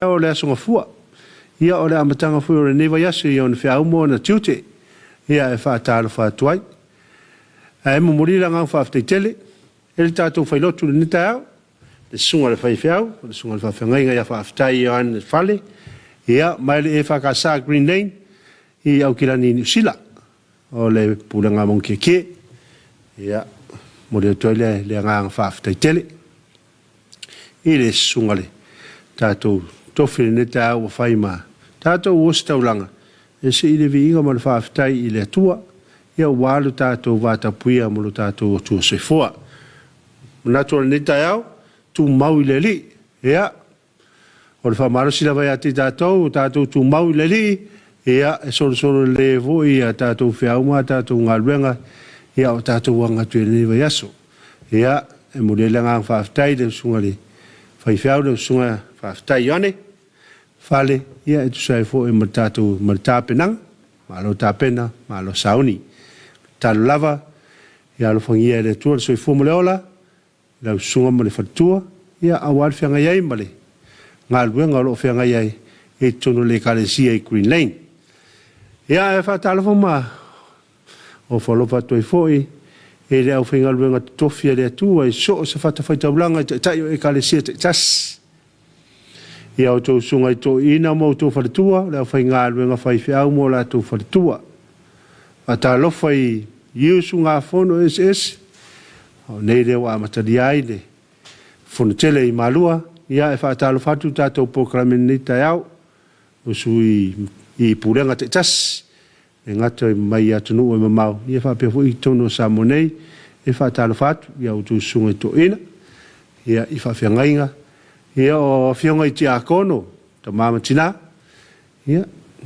o le asunga fua. Ia o le amatanga fua o le newa yasu i on whia umo na tiute. Ia e whaatalo whaatuai. E mumurira ngang whaaftei tele. E le tātou whailotu le nita au. Le sunga le whaiwhiau. Le sunga le whaiwhiangai ngai a whaaftai i an le whale. Ia mai le EFKS Green Lane. I au kilani New Zealand. O le pulanga mongi ke. Ia mo le toile le ngang whaaftei tele. I le sunga le tātou tofi le nita au o whaima. Tātou o staulanga. E se i le vi inga mo le whaaftai i le atua. Ia walu tātou vata puia mo le tātou o tua sefoa. Nato le nita au, tu mau i le li. Ia. O le whamaro sila vai ati tātou tu mau i le li. Ia, e solo le vo ia tātou whiauma, tātou ngaluenga. Ia o tātou wanga tue le niwa yaso. Ia, e mo le langa whaaftai le sunga le. Whaiwhiau le sunga whaaftai yone. Fale, ia e tu sai fo e tātou maritapenang. Malo tāpena, malo sauni. Talo lava, ia lo whangia le tua le soi fo mo le ola. Lau sunga mo le whatua. Ia awal whianga iai male. Ngā luenga lo whianga iai e tono le kalesia i Green Lane. Ia e whatalofa ma. O whalofa toi foi. E le au whinga luenga tofia le atua. E so se whatawhaitaulanga tai o e kalesia te tas. Ia o tau sunga i tō ina mo tō wharatua. Le au whinga luenga whaiwhiau mo la tō wharatua. Whatalofa i iusu ngā whono SS. O nei leo a matari ai le whonatele i malua. Ia e whaatalo whatu tātou pōkramen ni tai au. Usu i pūrenga te tas. E ngata mai atunu e mamau. Ia whapea fu i tono Samoa nei. E whaatalo whatu. Ia o tū sunga i tō ina. Ia i whawhia ngainga. Ia o whionga i te akono. Ta mama tina. Ia.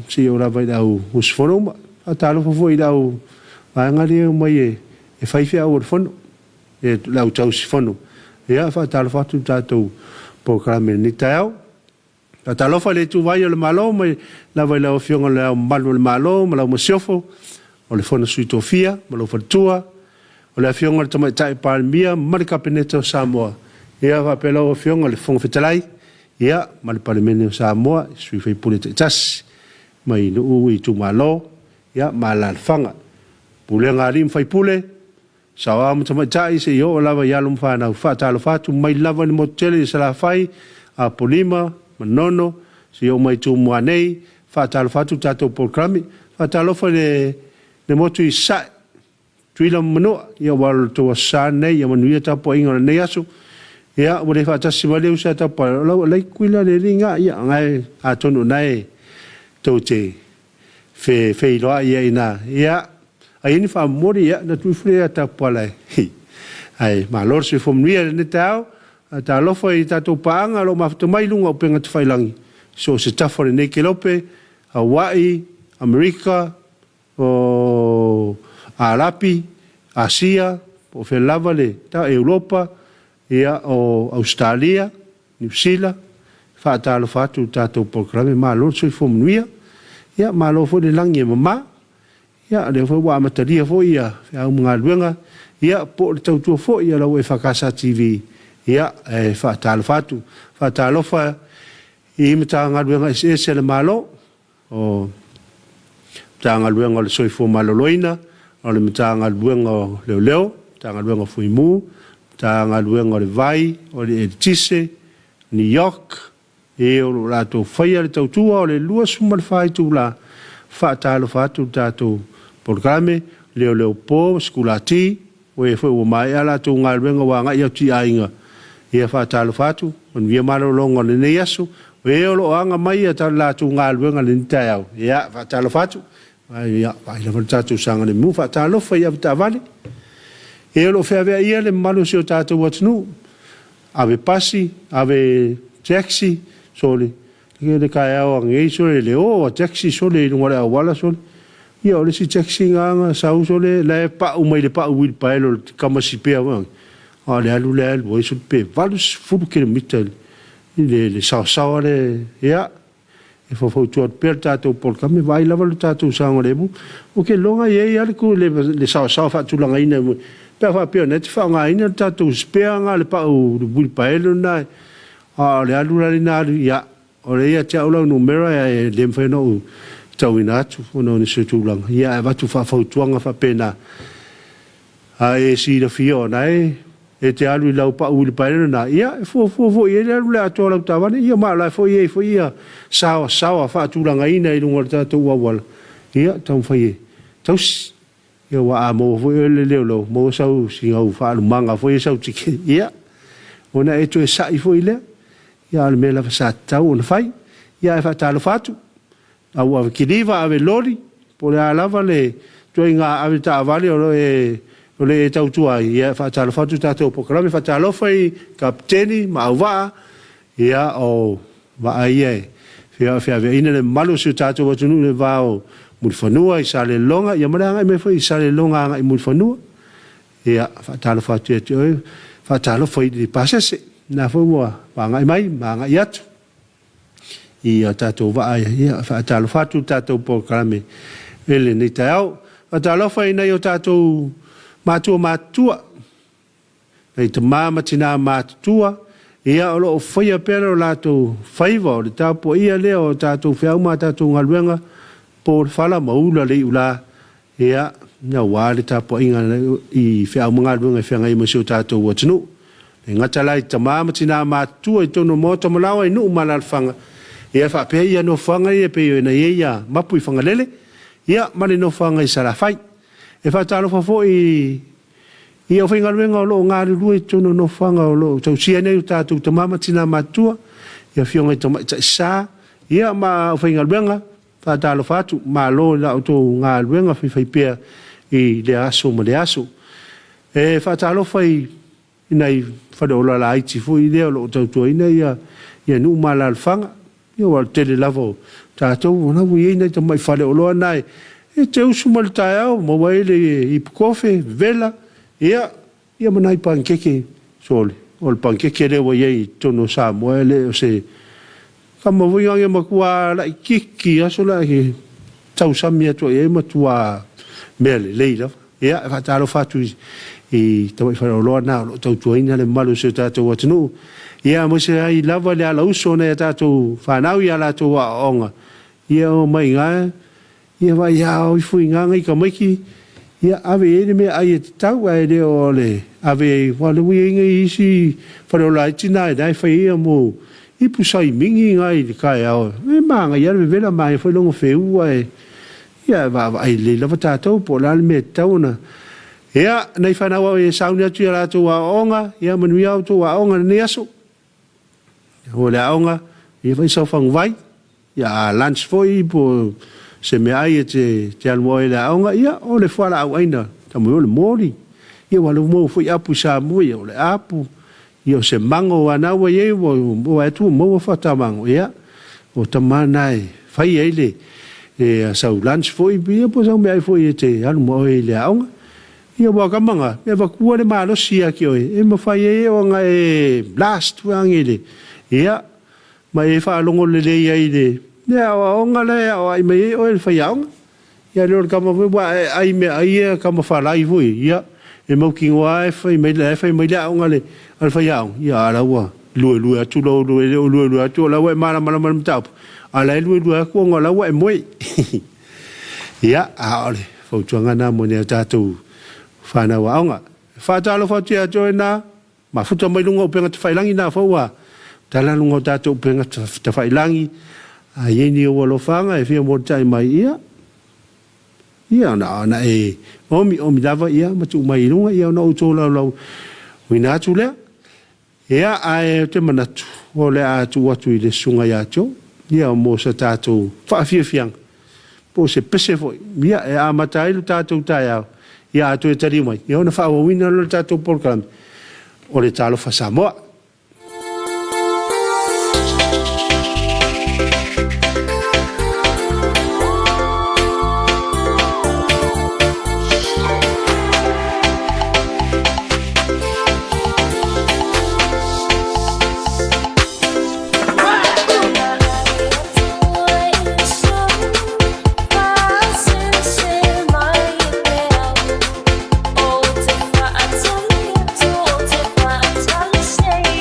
Si o rawa i dau usfono uma. Whaatalo fu i dau. Waangari e mai e whaiwhia au o fono. E lau tau si fono. Ia whaatalo whatu tātou pōkramen ni tai au. Talofa le tu vai o le malo, mai la vai lau whionga le au malu le malo, ma lau masiofo, o le whona sui tofia, ma lau whatua, o le whionga le tamai tai palmia, marika peneta o Samoa. Ia whapela o whionga le whonga whetalai, ia, ma le palemene o Samoa, sui whaipule te tas, mai nu i tu malo, ia, ma la whanga. Pule ngā rim whaipule, sawa mo tamai tai se yo lava yalum whanau whaatalo whatu, mai lava ni motele i sala whai, a polima, manono, se yo mai tu mua nei, whaatalo whatu tātou polkrami, whaatalo wha le motu i sae, tuila manoa, ia walo toa sa nei, ia manuia tapo inga nei aso, ia wale whaatasi wale usa tapo, lau alai kuila le ringa, ia ngai a tono nei, tau te wheiloa ia ina, ia, ai ni fa mori ya na tu fre ta pala ai ma lor se fom nia ne tao ta lo foi ta to panga lo ma to mai lunga o penga te failangi so se ta for ne kelope Hawaii America o Arapi Asia o fe lavale ta Europa ia o Australia New Zealand fa ta lo fa tu ta to programe ma lor se fom nia ia ma lo fo de langi mama. Ia, leo fo wa mataria fo ia, au mga luenga, ia, po le tautua fo ia lau EFKS TV, ia, whaatalo whatu, whaatalofa, i mta ngā luenga SS le malo, o mta ngā luenga le soifo maloloina, o le mta ngā luenga leo leo, mta ngā luenga fuimu, mta ngā luenga le vai, o le editise, New York, e o la tau whaia le tautua, o le lua suma le whai tu la, whaatalo whatu tātou, programe leo po skulati o e foi o mai ala tu ngal wenga wa nga ti ainga ia fa talo fatu on via malo longo le neaso o e lo anga mai ta la tu ngal wenga le tau ia fa talo fatu ia pa ile fa tu sanga le mu fa talo fa ia ta vale e lo fa via ia le malo si o tatu watnu ave pasi ave taxi sole le kai au ngai sole le o taxi sole ngora wala sole ia o le si taxi nganga sau sole le pa umai le pa wil pa elo kama si pe awang a le alu o iso pe valus fudu kilometer le sau le ia e fo tu per tato por kame vai la valu tato sanga le bu o ke longa ye ia ku le sau fa tu langa ina pe fa pe net fa nga ina tato spea nga le pa wil pa elo na a le alu la ina ia o le ia te aulau numera e le mwheno tau ina atu o no ni se tūlanga. Ia e watu whawhautuanga whapena a e si la fio nai e te alu I lau pa uli paere na ia e fo i le alu le atoa lau tawane ia maa lai fo ia sawa whaatūlanga ina I lunga le tātou wawala. Ia tau mwhai tausi ia wa a mo fo I le leo lau mo sau si ngau whaalumanga fo I sau tiki ia ona e to e sai fo I lea ia le mela fa tau ona fai ia e fa talo fatu au ave kiliva ave lori po le alava le to inga ave ta vale o le tau tua ia fa talo fatu tato po krame fa talo fai kapteni mauva ia o va ia fia ina le malo su tato wa tunu le vao mulfanua I sale longa ia mara me foi sale longa I mulfanua ia fa talo fatu e fa talo fai di pasese na fo wa nga mai nga yat ia tato va ia fa talo fatu tato po krame ele ni tau fa talo fai na yo tato matua nei te mama tina matua ia o lo fai pero lato faiva le tapo ia leo tato fia uma tato ngaluenga por fala maula le ula ia na wale tapo inga I fia uma ngaluenga fia ngai mo tato watnu e ngata lai te mama tina matua I tono moto malawa I nu malalfanga ia fa pe ia no fanga ia pe na ia mapu I fanga lele ia mali no fanga I sala fai e fa talo fa fo ia fa ngalwenga lo ngari lu tono no fanga lo tau sia nei tatu te mama tina matua ia fionga te sa ia ma fa ngalwenga fa talo fatu ma lo la to ngalwenga fa pe I le aso mo le aso e fa talo fa nei fa do la ai ti fu idea lo tau ina ia nu malal fanga ia wa tele lavo tatu ona wi ina te mai fa le lo nai e te usu mal tae mo waile I kofe vela ia manai pankeke sole o le pankeke le wa ye tono Samoa le o se kama vuinga ia makua la kiki aso la ki tau samia to e matua mele leila ia fa talo fatu I tawai fa lo na lo tau tuina le malu se tato watnu ia mo se ai lava le ala uso na tato fa nau ia la to wa onga ia o mai nga ia vai ia o fuinga ngai ka maiki ia ave ele me ai tau ai le ole ave wa le winga isi fa lo lai tina dai fa ia mo I pusai mingi ngai le kai ao e manga ia le vela mai foi longo feu ai ia va ai le lava tato po la me tauna ia nei fa na wa e sauna tu la to wa onga ia manuia to wa onga ne aso o le onga ia vai so fang vai ia lunch foi po se me ai te almo le onga ia o le fala au aina tamu le mori ia wa le mo foi apu sa mo ia o le apu ia se mango ana wa ye wo tu mo fa ta mango ia o tamanai fai ele e sa lunch foi bia po sa me ai foi te almo le onga ia wa kamanga e va kua le malo sia ki oi e ma fai e o nga e blast wangile ia ma e fa longo le le ia ide ia o nga le ai me o e fai au ia le kama wa ai me ai kama fa lai vui ia e mo ki wa e fai me le au nga le al fai au ia la wa lu atu lu atu la wa mala tap ala lu ko nga la wa e moi ia a ole fo tuanga na mo ne tatu fana wa onga fa talo fa tia joina ma futa mai lungo penga te failangi na fa wa tala lungo tato penga te failangi a yeni o lo fanga e fia mo tai mai ia na e omi dava ia ma tu mai lunga ia na o to lo wina tu le ia ai te manatu o le atu watu I le sunga ya cho ia mo sa tato fa fiang po se pese foi ia e a matai lu tato tai ia tu e tari mai ia ona fa wina lo tato program o le Talofa Samoa Stay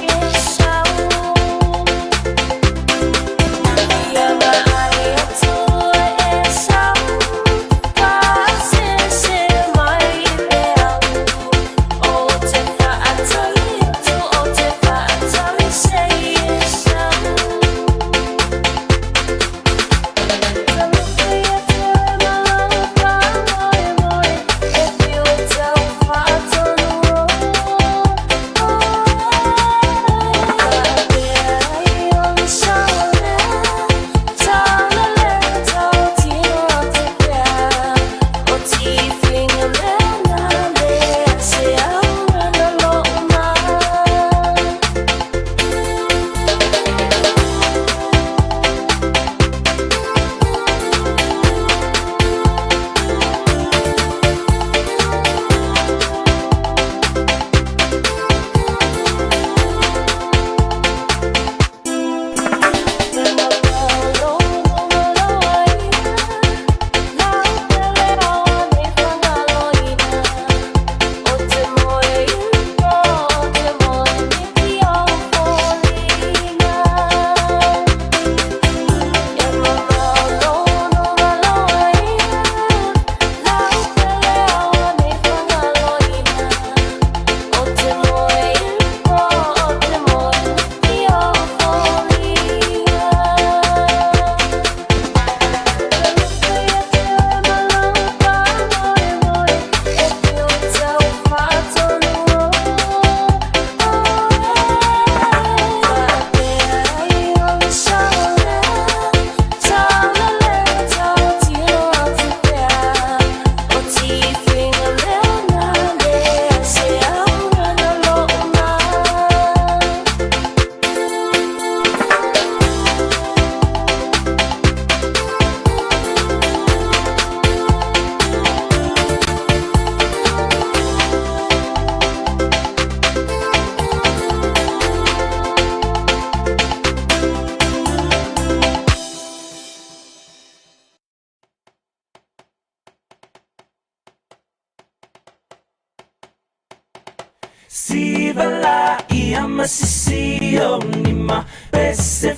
Sivala ia masisio nima Pese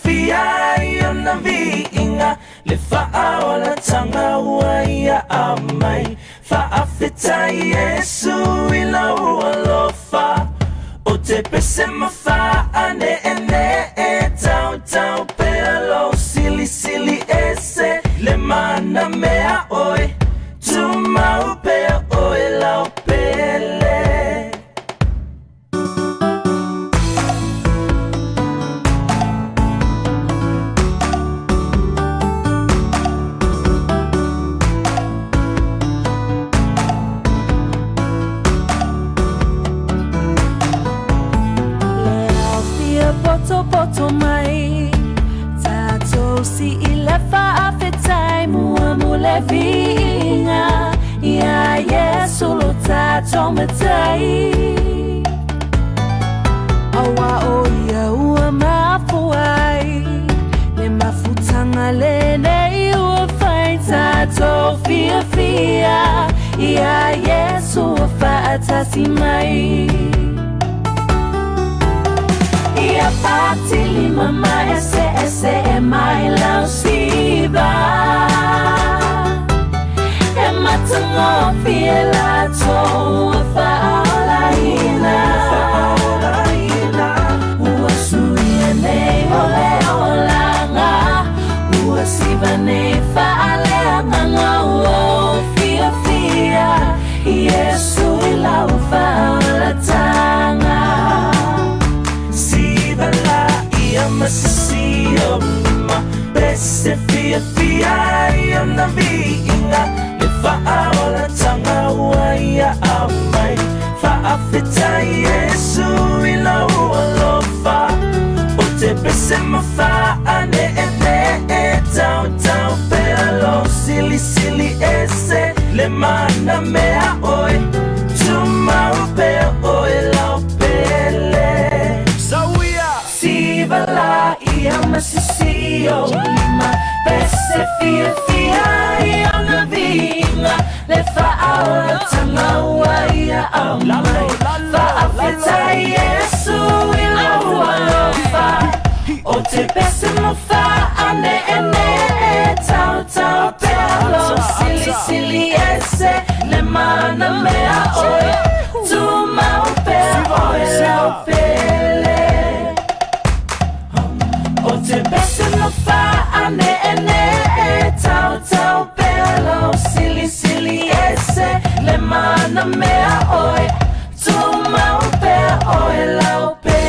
fia iona viinga Le faaola tanga uaia amai Faafeta Yesu ila ualofa O te pese mafa ane tau tau pelo sili sili ese Le mana mea oi Tuma upea oi lau pele Poto mai Tato si ilefa afetai mua mulevinga Ya Yesu lo tato metai Awa o ya ua mafuai Le mafutanga lene ua fai Tato fia fia Ya Yesu wa faatasi mai Ia patili mama ese mai lau siva E matango fiela to faolaina Ua suia nei ole olanga Ua siva nei faalea manga Ua fia fia Yesu ilau faolatanga Masisio ma Pese fia iona viinga Le faaola tanga uaia amai Faafeta Yesu ila ualofa O te pese mafa ane tau tau pelo sili sili ese Le mana mea oi Tuma upea oi lau pele Sivala ia masisio lima Pese fia iona vinga Le faaola tanga uaia amai Faafeta Yesu ila ualofa O te pese mafa ane tau tau pelo sili sili ese Le mana mea oi Tuma upea oi lau pele O te bese no fa ane tau tau pelo sili sili ese Le mana mea oi Tuma upea oi lau pele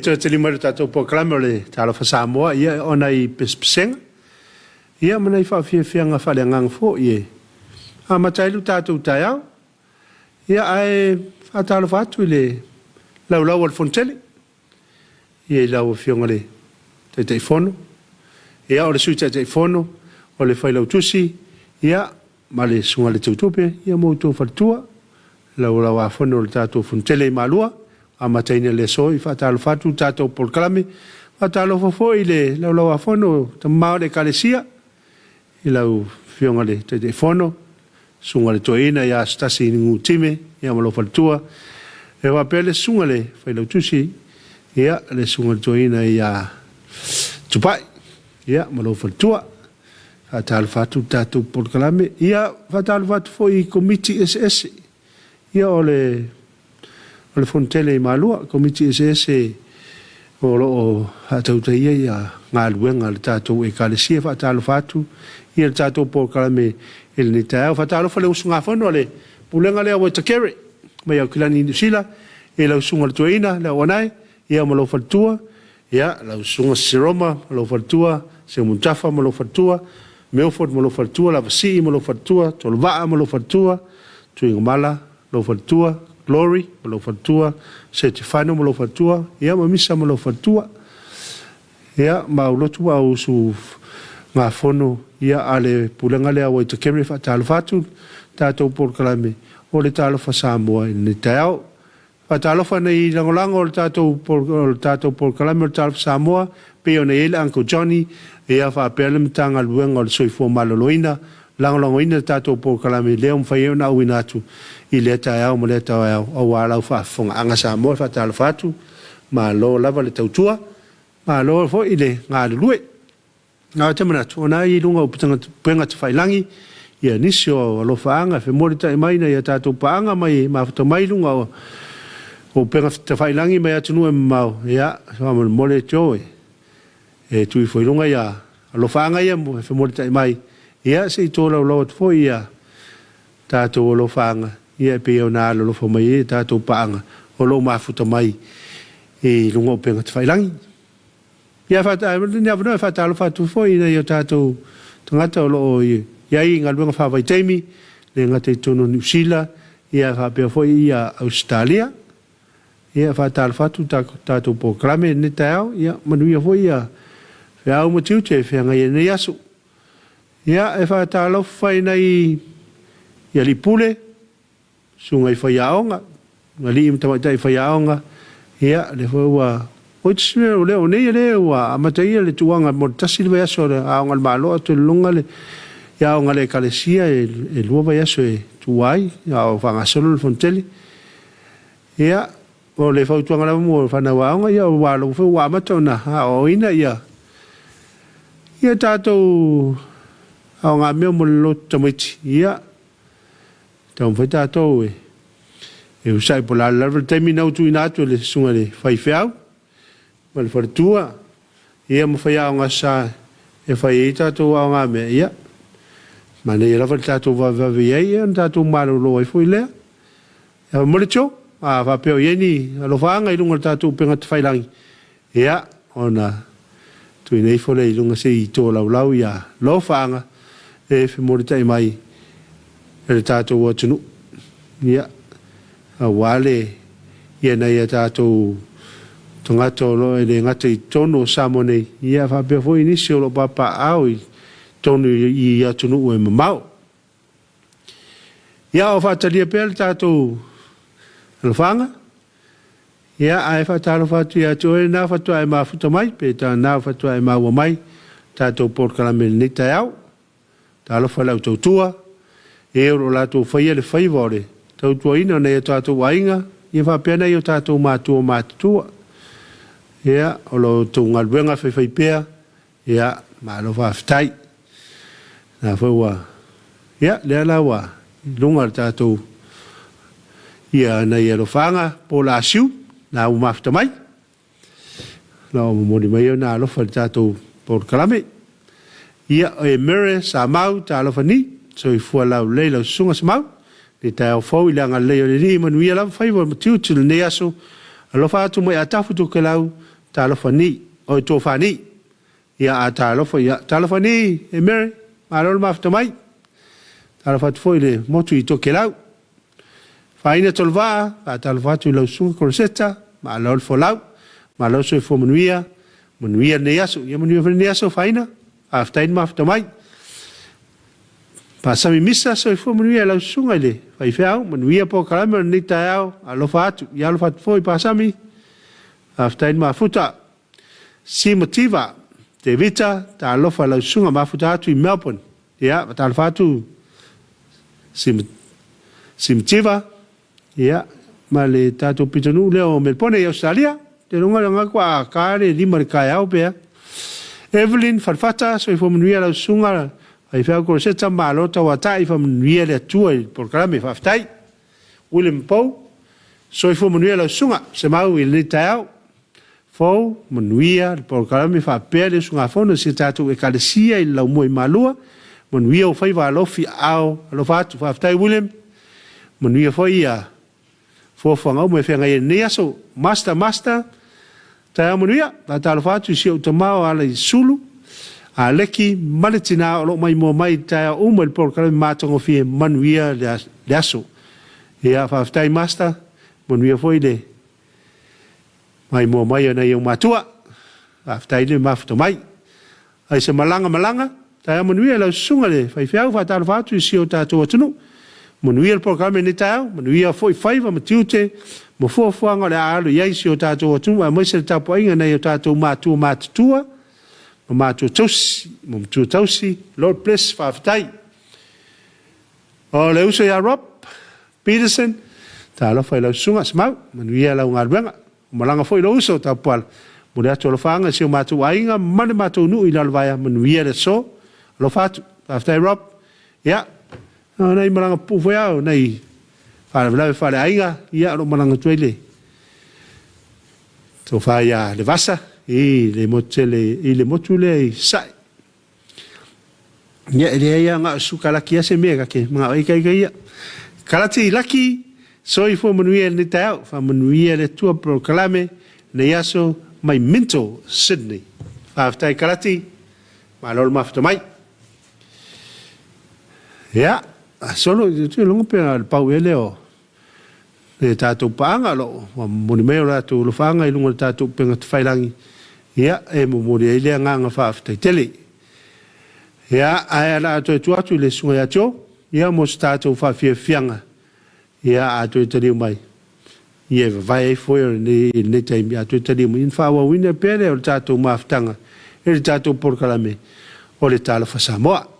te lima le tātou proklame o le Talofa Samoa, ia ona I pespesenga. Ia mana I whawhiawhianga whaleangang fo, ie. A matailu tātou tai au. Ia ai whatalofa atu I le laulau al fontele. Ia I lau whionga le te whono. Ia o le sui te whono, o le whailau tusi. Ia ma le sunga le tautupe, ia moutou whatua. Laulau a whono le tātou fontele I malua. A mataina le soi, whatalofa atu tātou proklame. Whatalofa fo I le laulau a whono, tamau le kalesia. I lau whionga le te whono. Sunga le toina ia stasi ngu time, ia malo whatua. E wapele sunga le whailau tusi, ia le sunga le toina ia tupai, ia malo whatua. Whatalofa atu tātou proklame. Ia whatalofa atu fo I Komiti SS. Ia o le fontele I malua, Komiti SS o loo hatautaia ia ngā luenga le tātou e kalesia whatalofa atu. Ia le tātou proklame ele ni tau whatalofa le usunga whanua le pulenga lea Waitakere mai au kilani New Zealand e lau sunga le tuaina le wanai ia malo whatua ia lau sunga Siroma malo whatua se Muntafa malo whatua Milford malo whatua la Vasii malo whatua Tolvaa malo whatua Tuingamala malo whatua Glory malo whatua se Tifano malo whatua ia mamisa malo whatua ia maulotu au su ngā whono ia ale pulenga lea Waitakere whatalofa atu tātou proklame o le Talofa Samoa I ne tau. Whatalofa nei langolango o le tātou proklame o le Talofa Samoa pe o nei ele Uncle Johnny ia whapele mtanga luenga o le soifua maloloina langolango ina le tātou proklame leo mwhaia na uina atu I le tau mo le tau au walau whafonga anga Samoa whatalofa atu ma lo lava le tautua ma lo fo I le ngā lulue. Ngā te manatu, o nā I lunga o puenga te whailangi, ia nisi o alofaanga, whi mori tai maina ia tātou paanga mai, mawhata mai lunga o puenga te whailangi mai atunu e mau, ia, whaman mole te oe, e tui whailunga ia, alofaanga ia, whi mori tai mai, ia se I tōla o lawa tufo ia, tātou alofaanga, ia pe o nā alofa mai ia, tātou paanga, o lo mawhata mai, e lunga o puenga te whailangi. Ia whatalofa atu foi na ia tātou tangata o loo iai ngā luenga whawai teimi, le ngata I tono New Zealand, ia whapea foi ia Australia, ia whatalofa atu tātou proklame ne tau, ia manuia foi ia whiau matiu te whianga ia nei asu. Ia e whatalofa nei ia li pule, sunga I whaiaonga, ngā li imtamaitai whaiaonga, ia le whaua o te sime o leo nei leo a amatai le tuanga mo tasi le aso a onga malo atu lunga le ya onga le kalesia e lua vai aso e tuai ya o fanga solo le fonteli ya o le fau tuanga la mo fana wa onga ya wa lo fo wa mata na ha o ina ya tato a onga me mo lo tamiti ya tau fa tato e usai pola la termina tu inato le sunga le fai fiau mal fortua ia mo fai nga sa e fai tātou a ngā mea ia mana ia rawa tātou wawawi ia tātou maro loa I fui lea ia mole tio a whapeo ieni alofa anga I lunga tātou penga te whailangi ia ona tui nei fole I lunga se I tō lau ia lofa anga e whi mori tai mai e tātou o tunu ia a wale ia nei a tātou tangata o loe le ngata I tono samo nei ia whapea fwoi nisi o lo papa au I tono I atunu ue mamau. Ia o whatalia pēr tātou alofanga. Ia ai whatalo whatu ia tōre nā whatua e mawhuta mai, pe tā nā whatua e maua mai, tātou porkalame ni tai au, tā alofa lau tautua, e oro lātou whaia le whaivore, tautua ina nei o tātou wainga, ia whapea nei o tātou mātua mātua. Ia, o lo tō ngaluenga whai pēr, ia, mā lo whawhitai. Nā whaua, ia, lea lawa, lunga tātou, ia, nei alo whanga, po la siu, nā umafta mai. Nā o mori mai o nā alofa tātou por kalame. Ia, e mere sa mau tā alofa ni, so I fua lau leila sunga sa mau, le tā au fau I langa leo le ni, manuia lau whaiwa matiu tila ne aso, alofa atu mai atafu tu ke lau, talofa ni o tofa ni ia a talofa ni e Mary malol maftamai talofa foi le motu I toke lau faina tolva a talofa tu lau sunga korseta malol folau malol so fo manuia ne yaso ia manuia ne yaso faina aftain maftamai pasami misa so fo manuia lau sunga le fai feau manuia po kalama ni tao alofa atu ia alofa foi pasami aftain mafuta si motiva te vita ta alofa lau sunga mafuta atu I Melbourne ia ta alofa atu si motiva ia ma le tato pitanu leo Melbourne I Australia te runga kwa kare lima le kai au pea Evelyn farfata so fo manuia lau sunga ai fea ko seta malota wa tai fo manuia le tua I programa faftai William Poe so fo manuia lau sunga se mau I le tau fo manuia le programa fa pele sunga fo no se tato e kalesia I lau moi malua manuia o fai va lofi au lo fatu faftai William manuia fo ia fo fanga mo fe ngai ne aso master ta manuia ta lo fatu si o tomao ala I sulu a leki maletina o lo mai mo mai ta o mo por kala matongo fi manuia le aso ia faftai master manuia foi de mai mo mai na yo matua faftai le mafto mai ai se malanga ta manuia la sunga le fai fiau fa ta lo fatu si o ta to tunu manuia por kala ni ta manuia foi faiva matiute mo fo nga le alo ia si o ta to tunu mo se ta po inga na yo ta to matua Mamato tausi, Lord bless faftai. O le uso ya Rob Peterson, ta lo fai lau sunga smau, manuia lau ngarwenga, malanga foi lo uso ta pual. Mure atu lo fanga si o matu ainga, mane matu nu I lalvaya, manuia le so, lo fatu, faftai Rob, ya, nei malanga pufea, nei, fale ainga, ya lo malanga tuele. To fai ya le vasa, le motule sai ya ia nga sukala kia se mega ke nga ai kai ia kalati laki so I fo manuia ni tau fa manuia le tua proclame ne yaso mai minto Sydney after kalati malol mafto mai ya solo tu longo pe al pauele o le tato panga lo monimeo la tu lo fanga I lungo tato penga failangi ia e mo le nga fa after tele ia ai la to atu le sunga ya cho ia mo stato fa fianga ia atu tele mai ia vai foi ne time atu tele mo in fa wa wina pele o tato maftanga e tato por kalame o le Talofa Samoa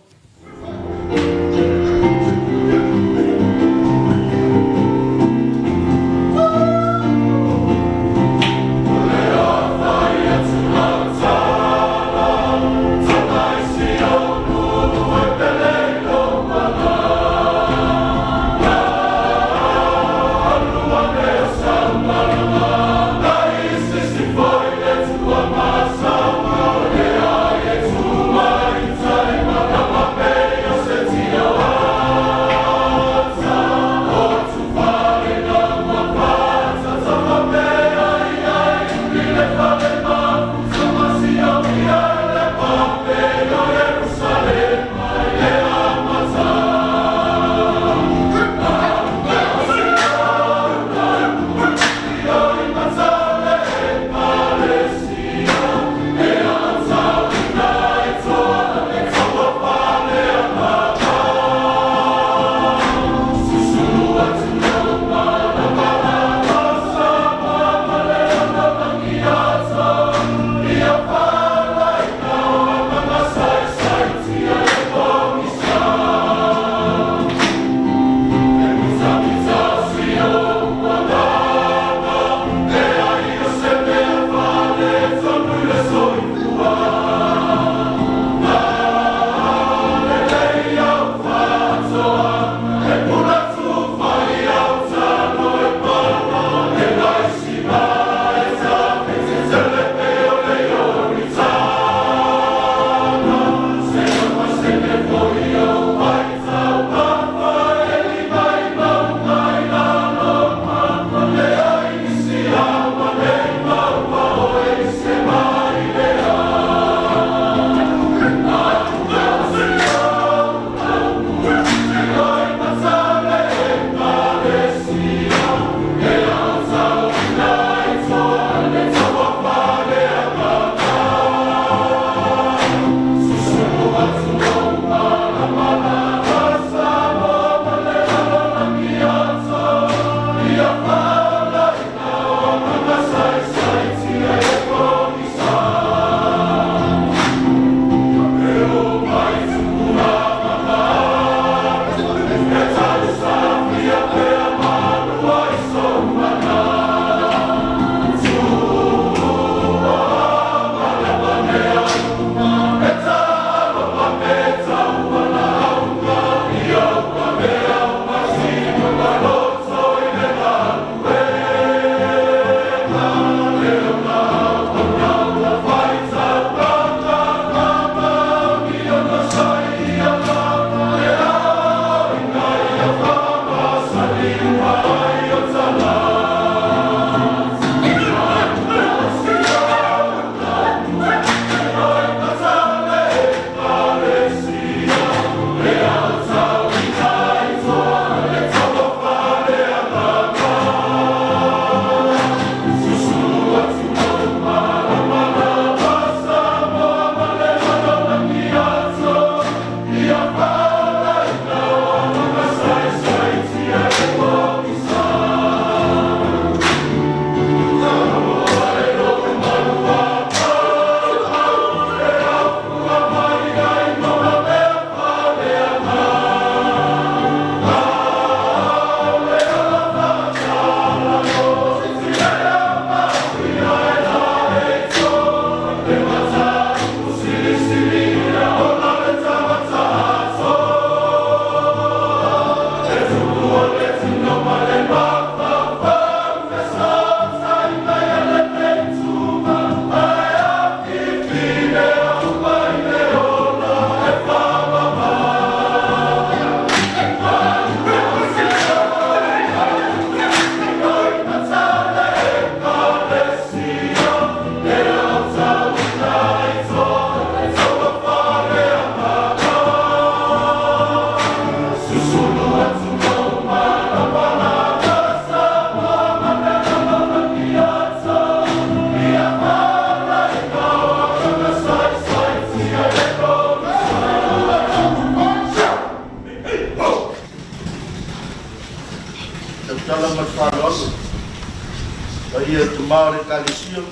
ia tu maore kalisio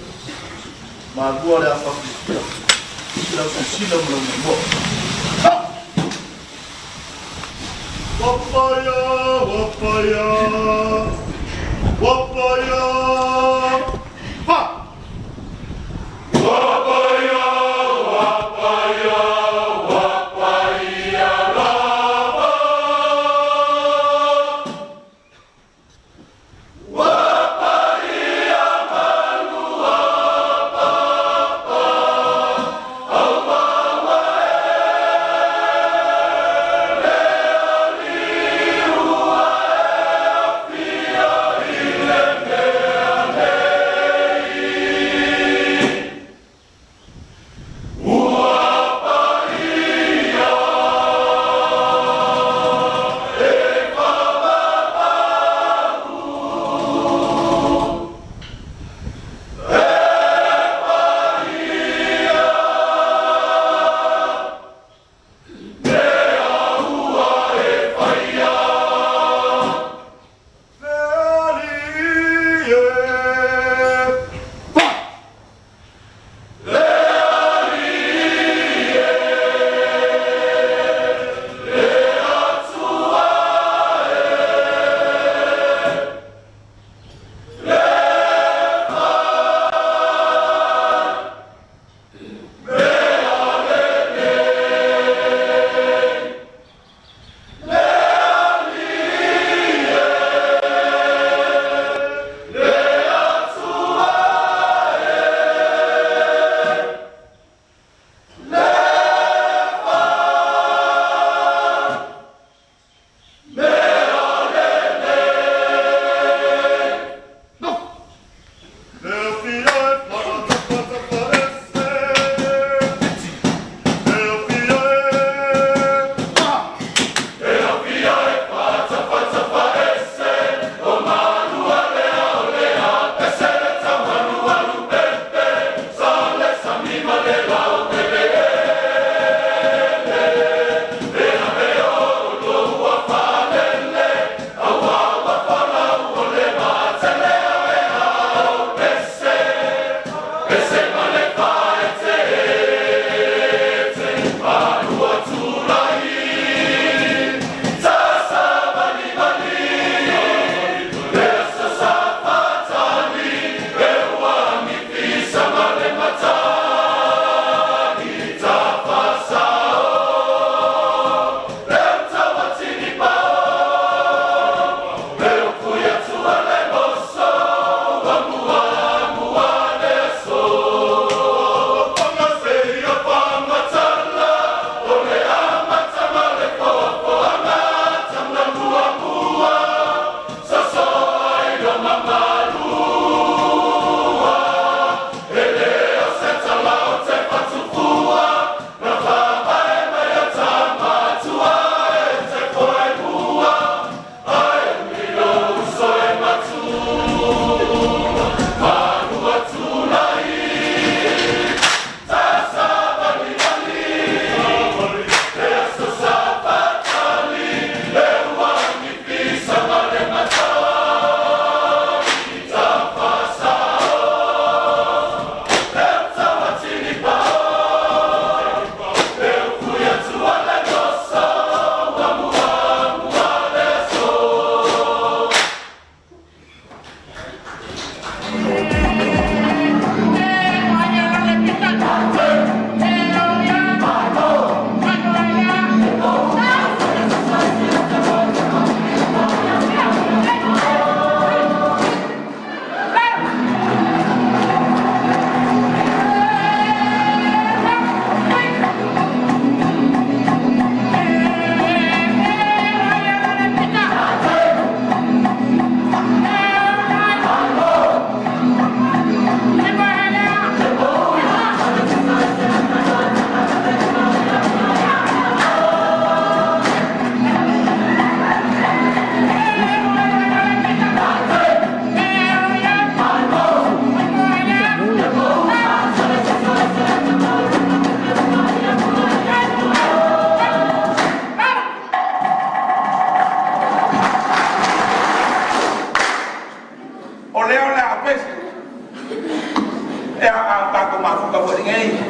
ma guore a papia sila sila mo wapaya wapaya wapaya pa wapaya wapaya wapaya lava wapaya manua papa au mama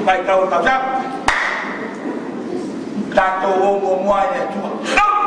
pai tau tau sa tato o moa e tua Oh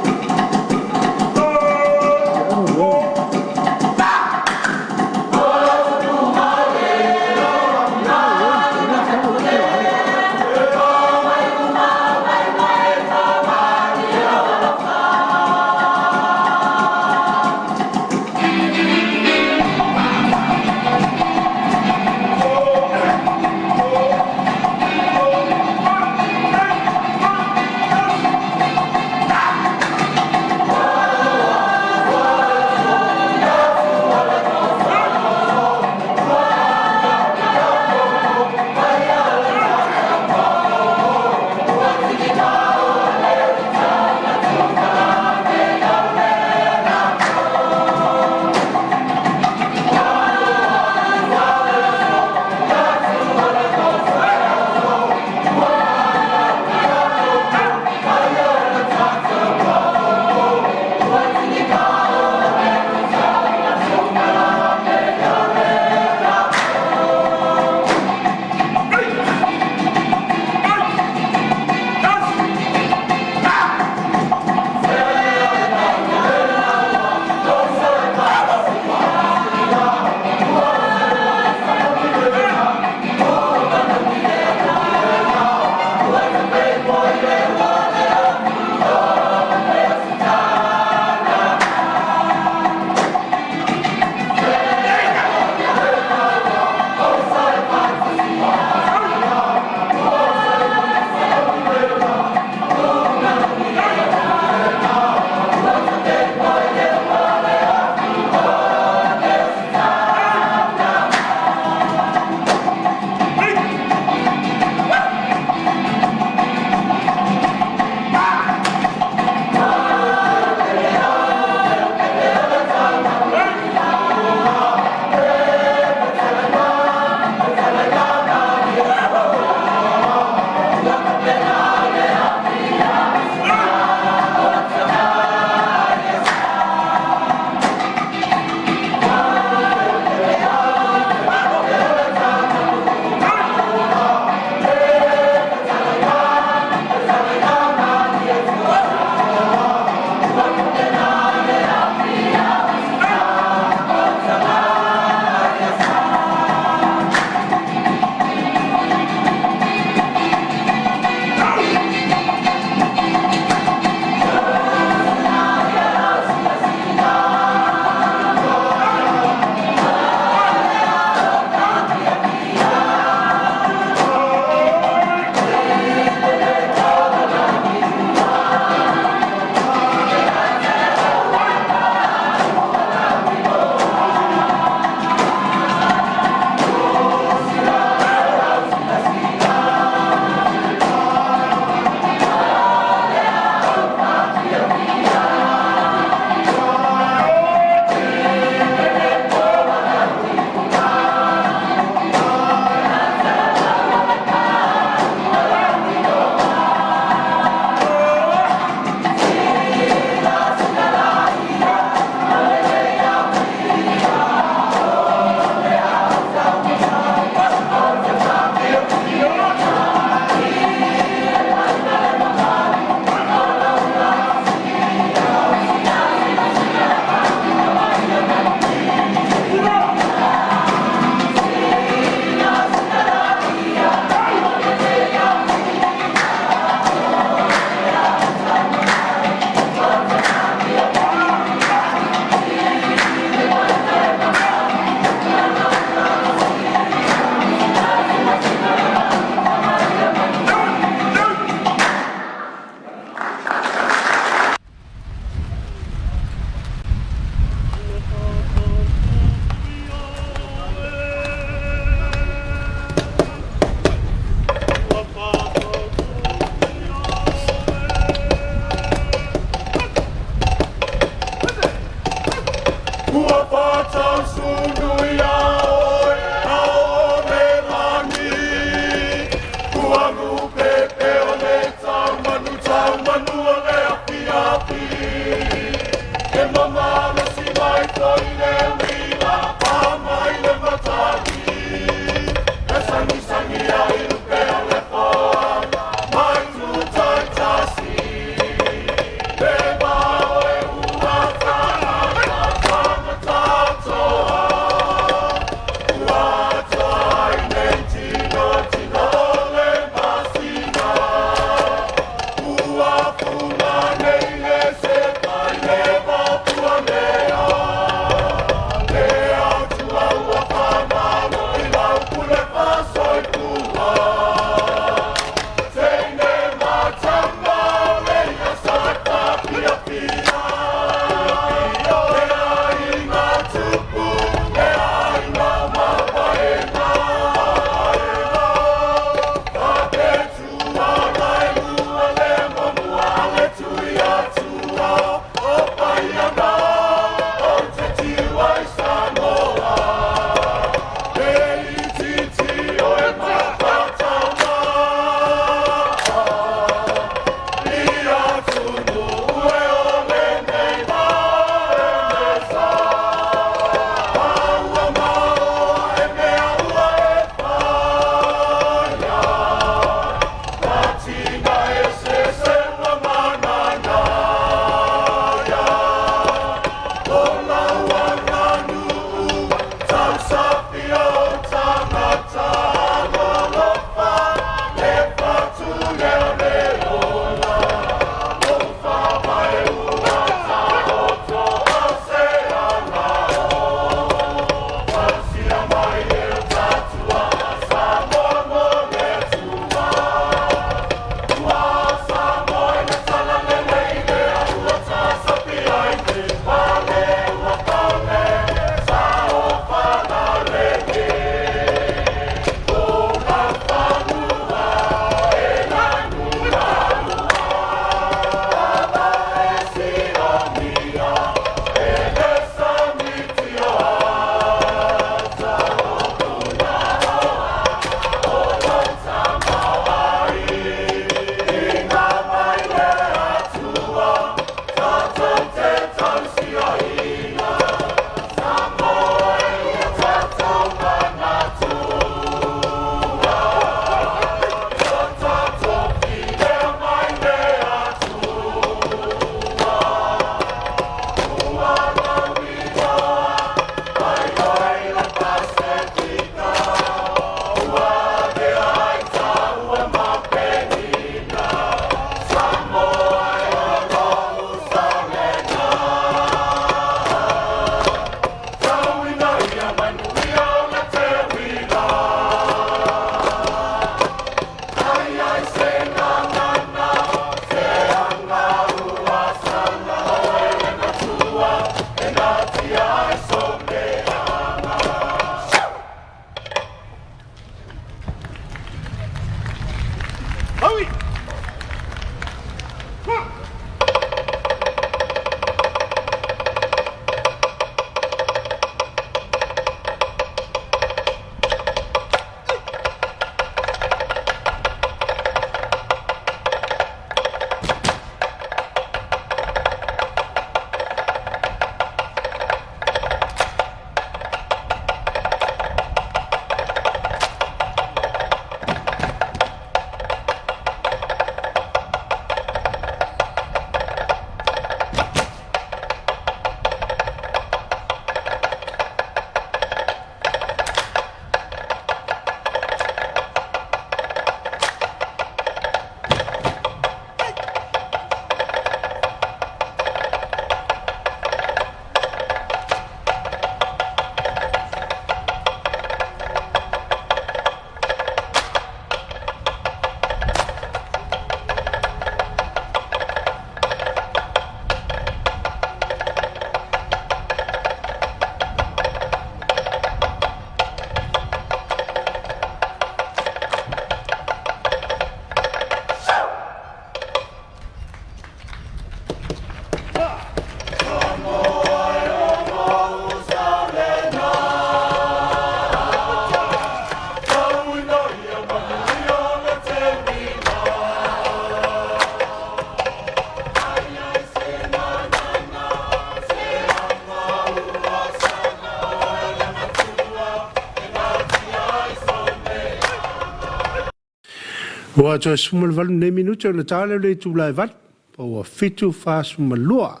Wa to sumal val ne minuto na tale le tu lai vat po fitu fa sumal lua.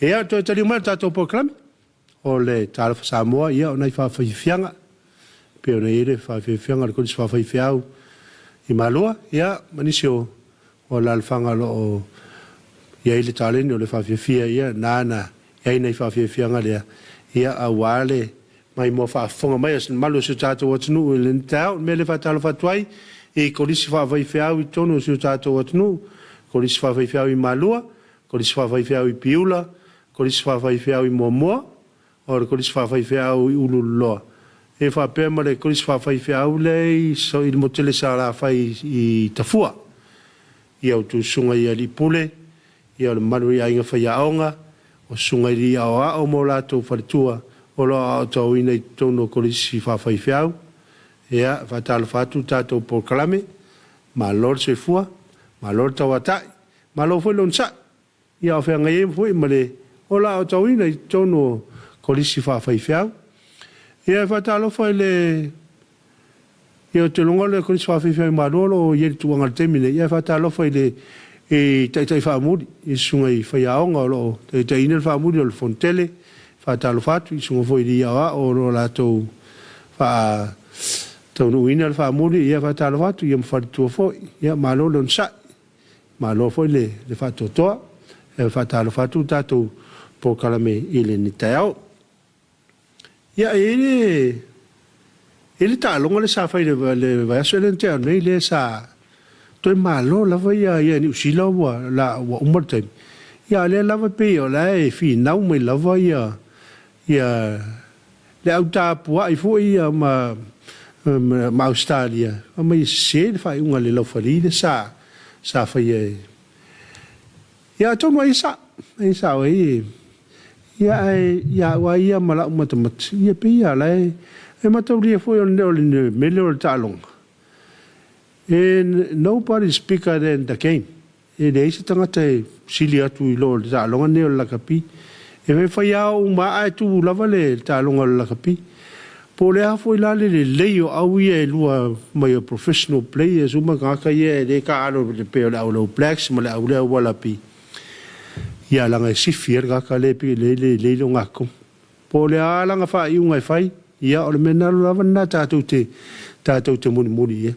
Ia to tali mal tato proclam o le Talofa Samoa ia ona fa fa fianga. Pe ona ire fa fianga ko fa fa fiau I malua ia manisio o la alfanga lo ia ile tale no le fa fia ia nana ia nei fa fianga le ia awale mai mo fa fonga mai as malu se tato watnu le tau me le fa Talofa tuai e ko lisi fa vai fiau I tono se tato watnu ko lisi fa vai fiau I malua ko lisi fa vai fiau I piula ko lisi fa vai fiau I momo o ko lisi fa vai fiau I ululo e fa pe ma le ko lisi fa vai fiau le so il motele sala fai I tafua ia tu sunga ia li pule ia le malu ia inga fa ia onga o sunga ia o mo la to fatua o lo to ina tono ko lisi fa vai fiau ia fa Talofa tu tato proclame ma lor se fua ma lor tawata ma lo foi lonsa ia fa ngai foi male o la to ina tono ko lisi fa vai fiau ia fa Talofa le ia te longa le ko lisi fa vai fiau ma lo ia tu ngal temine ia fa Talofa le e tai fa mudi I sunga I fa ia onga lo tai ina fa mudi o fontele fa Talofa tu I sunga foi ia o lo la to fa tau no ina fa mudi ia fa Talofa tu ia fa tu foi ia ma lo lonsa ma lo foi le fa toto e fa Talofa tu tato proclame ile ni tau ia ele ta longa le sa fa le va so le tau nei le sa to malo la va ia ni usila wa la wa umar time ia le la va pe o la e fi nau me la va ia le auta pua I fu ia ma Australia ma se fa unga le lo fa le sa fa ia to no isa we ia wa ia mala matamat ia pe ia la e matauria foi on le mele ta long and nobody speaker than the game e le se tanga te sili atu I lo ta long ne la kapi e me fa ia o ma ai tu la vale ta long la kapi po le a foi la le leo au ia lua mai professional players uma ka ia de ka alo de pe la o blacks ma la o wala pi ia langa si fier ka le pi le lo ngako po le a langa fa I unga fai ia o le mena la vana tatou te muni ia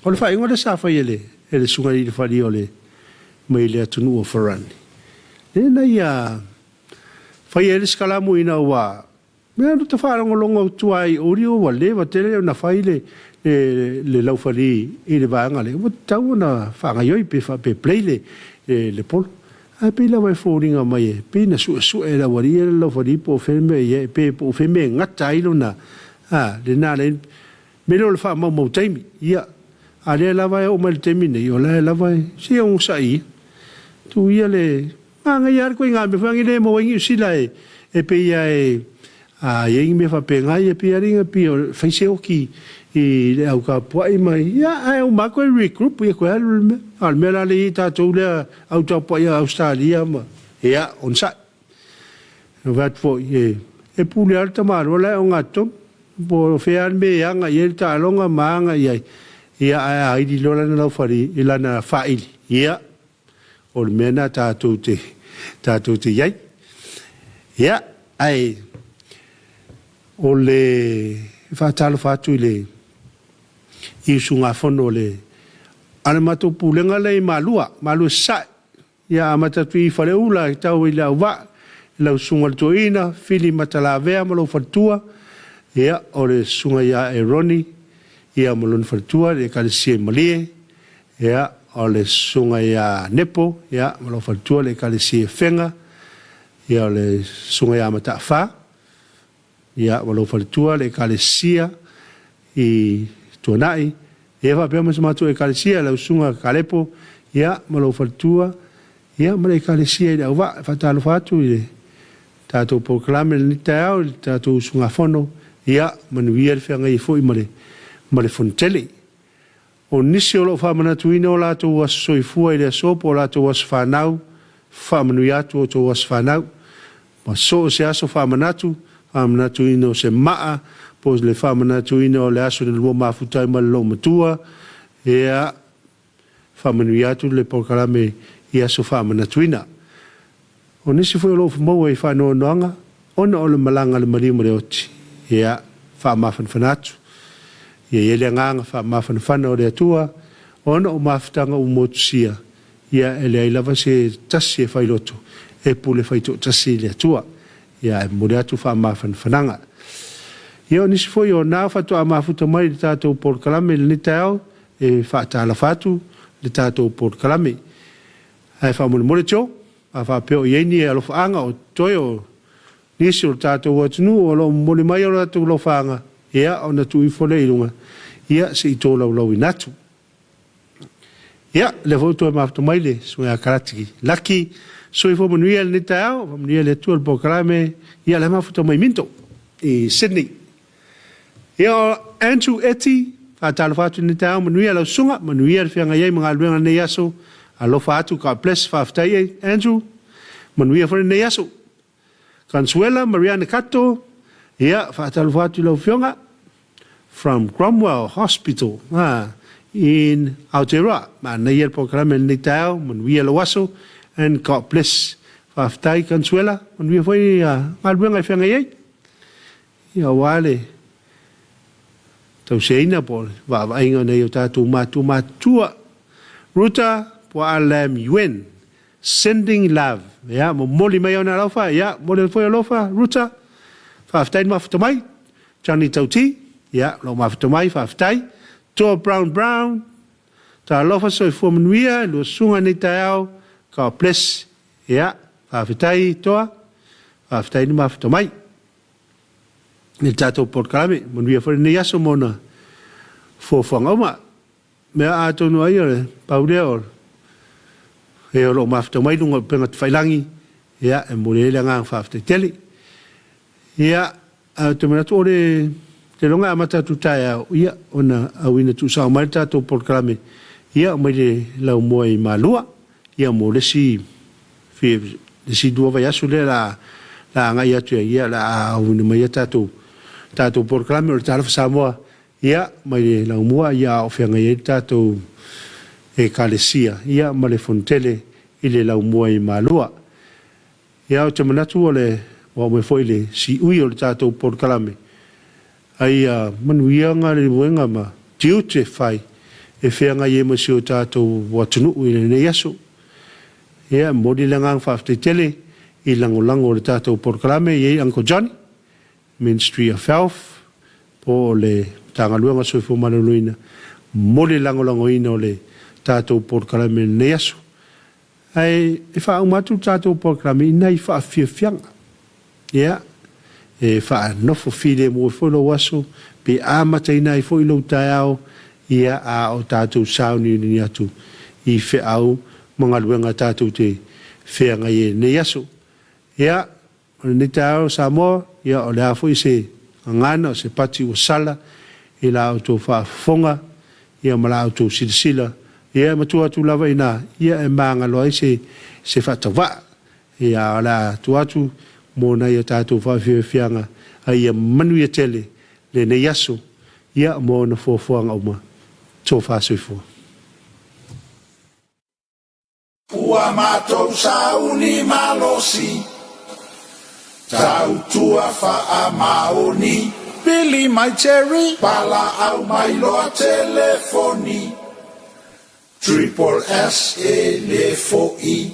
o le fai ngole sa fai ele sunga I le fali o le mai le atunu o farani le na ia fai ele skalamu ina wa me no te fara ngolongo tuai ori o wale wa tele na fai le lau fali I le vanga le o tau na fanga yoi pe play le pol a pe la vai foringa mai pe na su e la wari e la wari po feme e pe po feme ngata I luna le na le me lo fa mo taimi ia a le la vai o mal taimi ne o la vai si un sai tu ia le nga ia ko nga me fa ngi le mo ngi si la e pe ia ye me fa pe nga e pe ringa pe fa se o ki I le au ka poi mai ia ai o ma ko recruit ia ko al me la le ta tu le au ta poi Australia ma ia on sa no vat fo e pu le alta ma ro la on ato po fe al me anga ia ta longa manga ia ai di lo la no fari ila na fail ia o me na ta tu te ia ai o le fa Talofa tu le I sunga fono le ana mato pulenga le malu sa ia amata tu I fale ula tau I la wa la sunga toina fili matala vea malo fatua ia o le sunga ia eroni ia malon fatua le kalsie malie ia o le sunga ia nepo ia malo fatua le kalsie fenga ia o le sunga ia mata fa ia malo fatua le kalsia I tuanai e va pe mas matu e kalisia la usunga kalepo ia malo fatua ia male kalisia ia va fa Talofa tu ile tato proclame ni tau tato usunga fono ia manuia fe ngai foi male fontele o nisi o lo fa manatu ino la to was soifua ile sopo la to was fanau fa manuia to was fanau ma so se aso fa manatu ino se maa pos le famana tuina o le aso le lua mafutai ma lo matua ia whamanui atu le pokalame ia so whamana tuina. O nisi fwoi lo whamau e whanau noanga, ona o le malanga le marima le oti, ia whamafan whanatu. Ia ele nganga whamafan whana o le atua, ona o mafutanga umotusia, ia ele ailava se tasi e whailoto, e pule whaito tasi le atua, ia e mure atu whamafan whananga. Ia o nisi fwoi o nā whatu a mafuta mai le tātou pokalame le nitao, e whaatala whatu le tātou pokalame. Ai whamune mole tio, a whapeo ieni e alofaanga o toi o nisi o tātou atunu o lo mole mai o tātou lofaanga, ia o na tui fole ilunga, ia se i tō lau inatu. Ia, le fo toi mafuta mai le, so ia karatiki. Laki, so i fo manuia le nitao, manuia le tua le pokalame, ia le mafuta mai minto, i Sydney. Ia o Andrew Eti, whaatala whatu ni tau, manuia lau sunga, manuia le whianga iei mga aluenga nei aso, alofa atu ka bless whaftai e, Andrew, manuia whare nei aso. Consuela, Mariana Kato, ia whaatala whatu lau whianga, from Cromwell Hospital, in Aotearoa, ma nei el pokalame ni tau, manuia lau aso, and God bless whaftai Consuela, manuia whare aluenga i whianga iei. Ia wale, tau seina po wa inga nei o tātou matua. Ruta po alam UN, sending love. Ya, mo moli mai ona laufa, ya, moli foi laufa, Ruta. Whaftai mafuta mai, Johnny Tauti, ya, lo mafuta mai, whaftai. Toa Brown, ta laufa soi fuamanuia, lo sunga ni tau, ka bless, ya, whaftai toa, whaftai ni mafuta mai. Ni tātou pokalame, manuia whare nei aso mona fōwhanga oma. Mea ātonu ai ore, paurea ore. E oro mafuta mai lunga penga te whailangi, ia, e mure ele ngang whafte tele. Ia, te manatu ore, te longa amata tu tae au, ia, ona awina tu sao mai tātou pokalame, ia, mai le lau mua i malua, ia mo lesi dua vai asu le la ngai atu ia, la awina mai tātou pokalame o le Talofa Samoa, ia, mai le lau mua, ia, o whianga i tātou e kalesia, ia, ma le fontele i le lau mua i malua. Ia, o te manatu o le, o me foi le si ui o le tātou pokalame. Ai, manuianga le muenga ma, tiu te whai, e whianga i ema si o tātou watunu i le nei aso. Ia, mori le ngang whafte tele, i lango le tātou pokalame, i Uncle Johnny, Ministry of Health, po le tangaluanga soifo malaluina, mole lango ina o le tātou pokalame nei aso. Ai, e wha umatu tātou pokalame ina i wha whianga. Ia, e wha nofo while mo i whoilo aso, pe amata ina i whoilo tai au, ia a o tātou sauni ni atu, i whi au, mga luenga tātou te whianga i nei aso. Ia, ni tau Samoa, ia o le afo i se ngana o se pati o sala, i la auto whaafonga, ia ma la auto silasila, ia matua atu lava ina, ia e maanga loa i se whatawa, ia la tuatu, mōna ia tātou whawhianga, a ia manu ia tele, le nei aso, ia mōna fōwhuanga uma, tō whāsoifua. Ua mātou sauni malosi, tau tua wha maoni, Billy my cherry, pala au mai loa telefoni, Triple S e le fo'i.